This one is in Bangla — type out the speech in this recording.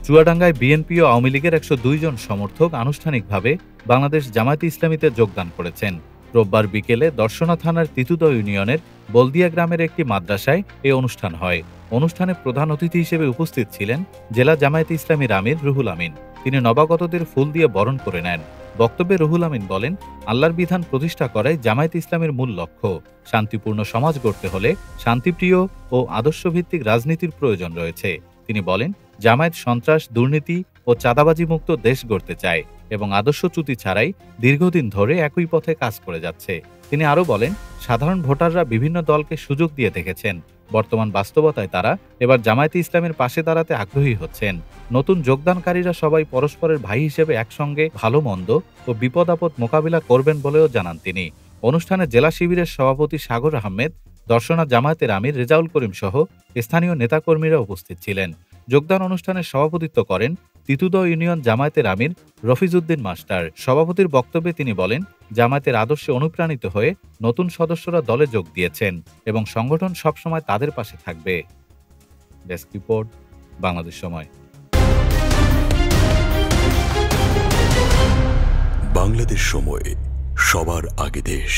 চুয়াডাঙ্গায় বিএনপি ও আওয়ামী লীগের ১০২ জন সমর্থক আনুষ্ঠানিকভাবে বাংলাদেশ জামায়াতে ইসলামীতে যোগদান করেছেন। রোববার বিকেলে দর্শনা থানার তিতুদহ ইউনিয়নের বলদিয়া গ্রামের একটি মাদ্রাসায় এ অনুষ্ঠান হয়। অনুষ্ঠানে প্রধান অতিথি হিসেবে উপস্থিত ছিলেন জেলা জামায়াতে ইসলামীর আমির রুহুল আমিন। তিনি নবাগতদের ফুল দিয়ে বরণ করে নেন। বক্তব্যে রুহুল আমিন বলেন, আল্লাহর বিধান প্রতিষ্ঠা করাই জামায়াতে ইসলামের মূল লক্ষ্য। শান্তিপূর্ণ সমাজ গড়তে হলে শান্তিপ্রিয় ও আদর্শভিত্তিক রাজনীতির প্রয়োজন রয়েছে। তিনি বলেন, জামায়াত সন্ত্রাস, দুর্নীতি ও চাঁদাবাজি মুক্ত দেশ গড়তে চায় এবং আদর্শচ্যুতি ছাড়াই দীর্ঘদিন ধরে একই পথে কাজ করে যাচ্ছে। তিনি আরও বলেন, সাধারণ ভোটাররা বিভিন্ন দলকে সুযোগ দিয়ে দেখেছেন। বর্তমান বাস্তবতায় তারা এবার জামায়াতে ইসলামের পাশে দাঁড়াতে আগ্রহী হচ্ছেন। নতুন যোগদানকারীরা সবাই পরস্পরের ভাই হিসেবে একসঙ্গে ভালো মন্দ ও বিপদ আপদ মোকাবিলা করবেন বলেও জানান তিনি। অনুষ্ঠানে জেলা শিবিরের সভাপতি সাগর আহমেদ, দর্শনা জামায়াতের আমির রেজাউল করিম সহ স্থানীয় নেতাকর্মীরা উপস্থিত ছিলেন। যোগদান অনুষ্ঠানে সভাপতিত্ব করেন তিতুদহ ইউনিয়ন জামায়াতের আমির রফিজউদ্দিন মাস্টার। সভাপতির বক্তব্যে তিনি বলেন, জামায়াতের আদর্শে অনুপ্রাণিত হয়ে নতুন সদস্যরা দলে যোগ দিয়েছেন এবং সংগঠন সবসময় তাদের পাশে থাকবে। ডেস্ক রিপোর্ট, বাংলাদেশ সময়। বাংলাদেশ সময়, সবার আগে দেশ।